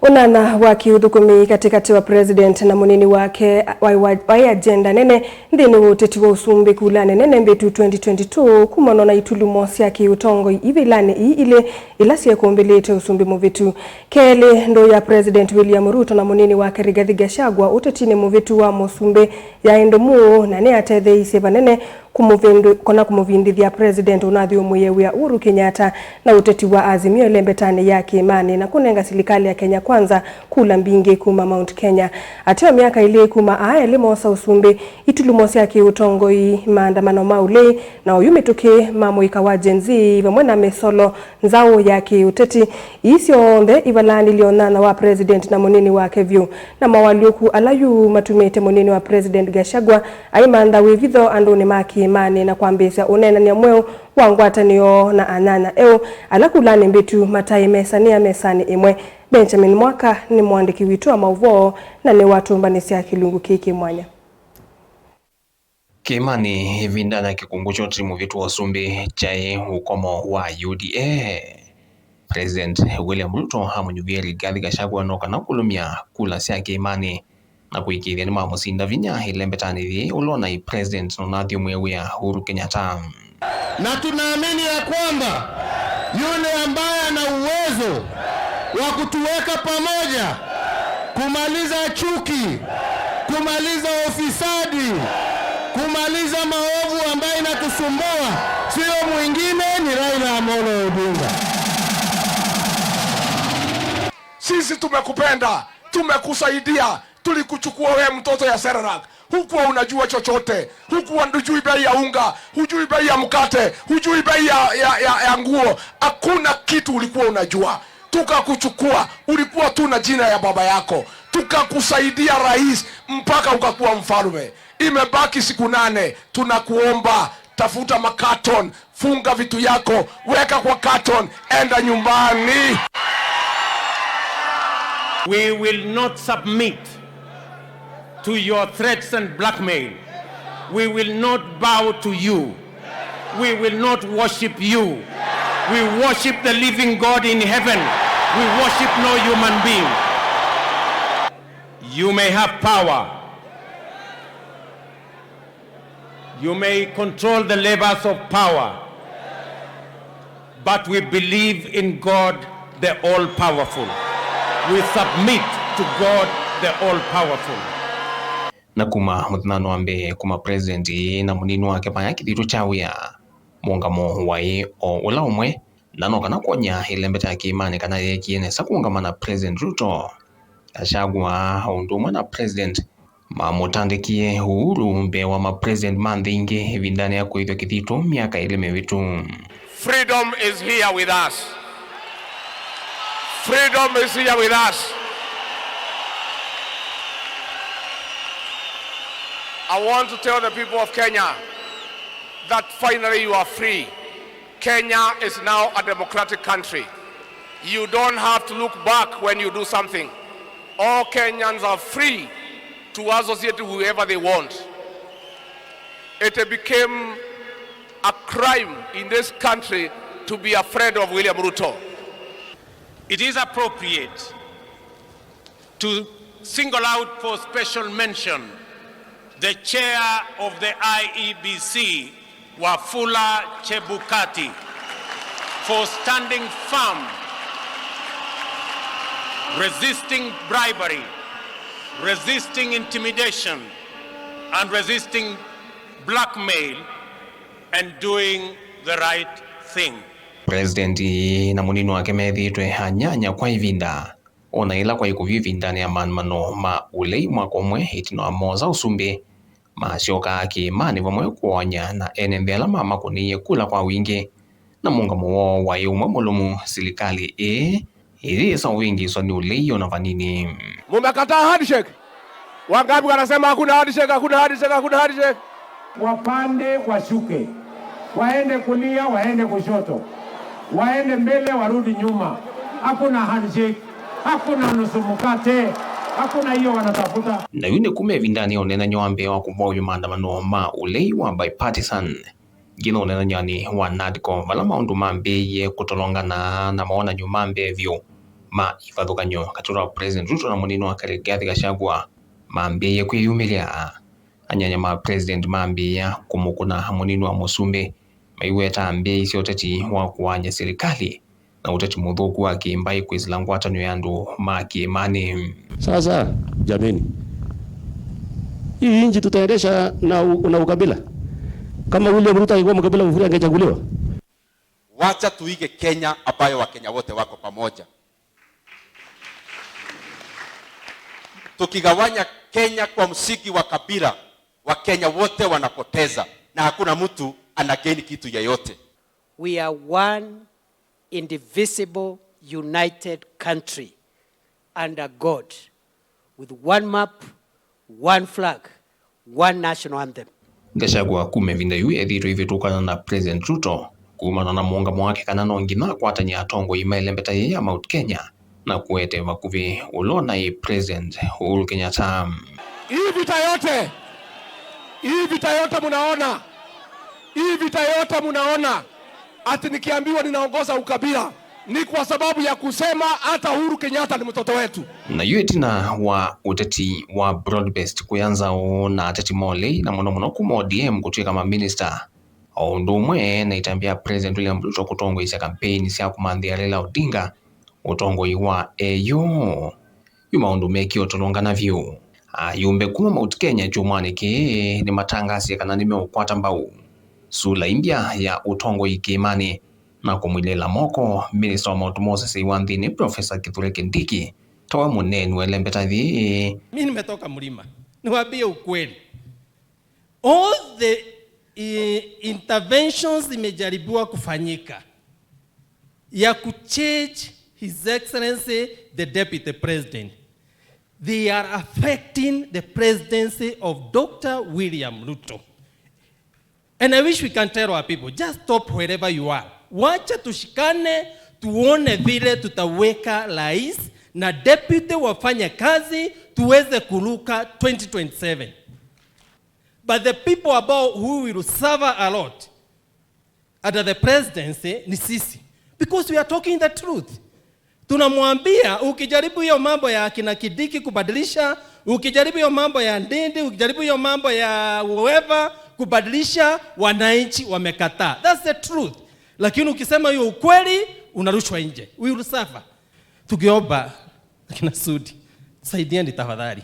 Unana wakiuthukumi katikati wa president na munini wake wa agenda nene ndini woteti wa usumbi kulane nene mbetu 2022 kumono na itulumo cia kiutongo ivilane ile ilasia kuombelete usumbi muvitu kele ndo ya president William Ruto na munini wake Rigathi Gachagua utetine muvitu wa musumbi ya endomu na ne atethe iseva nene kumuvindithia president unathi umuyewe ya Uhuru Kenyatta na uteti wa Azimio lembetane ya kiimani na kunenga serikali ya Kenya Kwanza kula mbingi kuma Mount Kenya atio miaka ile kuma aya limosa usumbi itulumosi ya kiutongo maandamano maule na uyumituke mamuika wa Gen Z vamwena mesolo nzao ya kiuteti isio onde ivalani lionana wa president na munini wake vyu na mawaliuku alayu matumete munini wa president Gachagua aimanda wivitho andoni maki imani na kwambisa unena ni amweo wangwatanio na anana alakulani mbitu matai mesani imwe. Benjamin Mwaka ni mwandiki witu wa mauvoo na ni watu mbanisia kilungu kiki mwanya. Kimani hivi ndana kikungucho timu vitu wa sumbi chai ukomo wa UDA. President William Ruto hamunyuvia Rigathi Gachagua noka na kulumia kula sia Kimani na kuikiria ni mamusinda vinya ilembetani ulona i president Onathi Omweru ya Uhuru Kenyatta. Na tunaamini ya kwamba yule ambaye ana uwezo wa kutuweka pamoja, kumaliza chuki, kumaliza ufisadi, kumaliza maovu ambayo inatusumbua, sio mwingine ni Raila Amolo Odinga. Sisi tumekupenda, tumekusaidia, tulikuchukua wewe mtoto ya Serarak. Hukuwa unajua chochote, hukuwa hujui bei ya unga, hujui bei ya mkate, hujui bei ya nguo. Hakuna kitu ulikuwa unajua. Tukakuchukua, ulikuwa tu na jina ya baba yako. Tukakusaidia rais mpaka ukakuwa mfalme. Imebaki siku 8, tunakuomba tafuta makaton, funga vitu yako, weka kwa katon, enda nyumbani. We will not submit to your threats and blackmail. We will not bow to you. We will not worship you. We worship the living God in heaven. We worship no human being. You may have power. You may control the levers of power. But we believe in God, the all-powerful. We submit to God, the all-powerful. Na kuma mutnano ambe kuma president na munini wake panya kithitu chawia muungamo wai o ula umwe nanoka na konya ilembeta ya kiimani kana yekiene sakuungamana president Ruto. Gachagua undumwa na president mamutandikie Uhuru mbewa ma president mandingi vindani ya kuithwa kithitu miaka ile mevitu. Freedom is here with us. Freedom is here with us. I want to tell the people of Kenya that finally you are free. Kenya is now a democratic country. You don't have to look back when you do something. All Kenyans are free to associate with whoever they want. It became a crime in this country to be afraid of William Ruto. It is appropriate to single out for special mention the chair of the IEBC, Wafula Chebukati, for standing firm, resisting bribery, resisting intimidation, and resisting blackmail, and doing the right thing. President na munini wake methitwe hanyanya kwa ivinda ona ila kwa ikuvivinda ni amanmano ma ulei mwako mwe itino amoza usumbi masioka kiimani vamwe kuonya na enembela mama kuniye kula kwa wingi na muungamo wa umwe mulumu serikali ili sa wingi so ni ulei ona vanini. Mumekataa handshake. Wangapi wanasema hakuna handshake, hakuna handshake, hakuna handshake? Wapande washuke, waende kulia, waende kushoto, waende mbele, warudi nyuma. Hakuna handshake, hakuna nusu mkate, hakuna hiyo wanatafuta. Na yune kume vindani onena nyombe wa kuboyo maandamano ma ulei wa bipartisan. Gino onena nyani wa NADCO vala maundu mambe ye kutolongana na maona nyumambe vyo ma ivathukanyo katura President Ruto na munini wake Rigathi Gachagua maambie kwiyumilia anyanya ma President maambia kumukuna munini wa Musumbi maiweta ambie isi uteti wa kuwanya serikali na uteti muthuku wa kiimbai kwizila ngwatanio ya andu ma kiimani. Sasa jameni, hii nchi tutaendesha na ukabila? Kama William Ruto alikuwa mkabila mfuri angechaguliwa? Wacha tuige Kenya ambayo Wakenya wote wako pamoja. Tukigawanya Kenya kwa msingi wa kabila, Wakenya wote wanapoteza na hakuna mtu anagaini kitu yoyote. We are one indivisible united country under God with one map, one flag, one national anthem. Gachagua kumevinda yu ethiro ivitukana na President Ruto kumana na muungamo wake kana nongina kwatanya atongo imailembeta ya Mount Kenya na kuete vakuvi ulona i President Uhuru Kenyatta. Hii vita yote munaona ati nikiambiwa ninaongoza ukabila ni kwa sababu ya kusema hata Uhuru Kenyatta ni mtoto wetu. Na yuetina wa uteti wa broad-based kuyanza na ateti mole na muno kuma ODM kutuika ma minister au ndumwe na itambia President William Ruto kutongo isa kampeni sia kumandia Raila Odinga utongo iwa eyo yuma undumeki otolongana vyu yumbe kuma Mount Kenya jumani ke ni matangasi kana nimeukwata mbau sula imbia ya utongo ikimani na kumwilela moko Minister wa Mount Moses Iwanthini Professor Kithure Kindiki toa munenu elembeta thi. Mimi nimetoka mlima, niwaambie ukweli, all the interventions imejaribiwa kufanyika ya kuchange His Excellency the Deputy President, they are affecting the presidency of Dr. William Ruto. And I wish we can tell our people, just stop wherever you are. Wacha tushikane, tuone vile tutaweka rais na deputy wafanya kazi tuweze kuruka 2027. But the people who will suffer a lot under the presidency ni sisi. Because we are talking the truth. Tunamwambia ukijaribu hiyo mambo ya kina Kidiki kubadilisha, ukijaribu hiyo mambo ya Ndindi, ukijaribu hiyo mambo ya whoever kubadilisha, wananchi wamekataa. That's the truth. Lakini ukisema hiyo ukweli unarushwa nje. We will suffer. Tukiomba kina Sudi, saidieni tafadhali.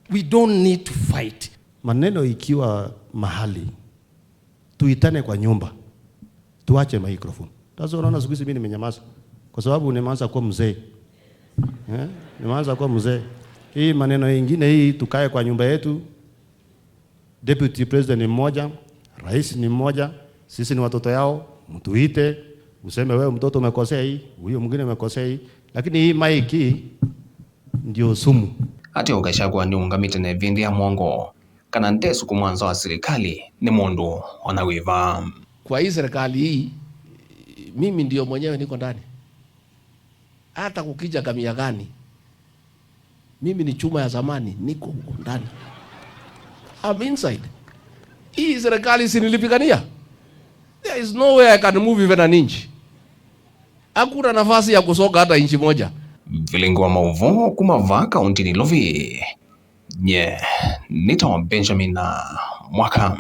We don't need to fight. Maneno ikiwa mahali tuitane kwa nyumba, tuache microphone. Sasa unaona siku hizi mimi nimenyamaza kwa sababu nimeanza kuwa mzee. Nimeanza kuwa mzee. Hii maneno mengine hii tukae kwa nyumba yetu. Deputy President ni mmoja, rais ni mmoja, sisi ni watoto yao, mtuite, useme wewe mtoto umekosea hii, huyo mwingine umekosea hii, lakini hii maiki ndio sumu. Ati Gachagua ni ungamite na vindi ya mwongo kana ndesu kumwanza wa serikali ni mundu wanawiva. Kwa hii serikali hii mimi ndio mwenyewe niko ndani. Hata kukija kamia gani, mimi ni chuma ya zamani, niko huko ndani. I'm inside. Hii serikali sinilipigania. There is no way I can move even an inch. Hakuna nafasi ya kusoka hata inchi moja. Vilingo wa mauvo kumava kaunti ni Lovi. Nye, nita wa Benjamin na Mwaka.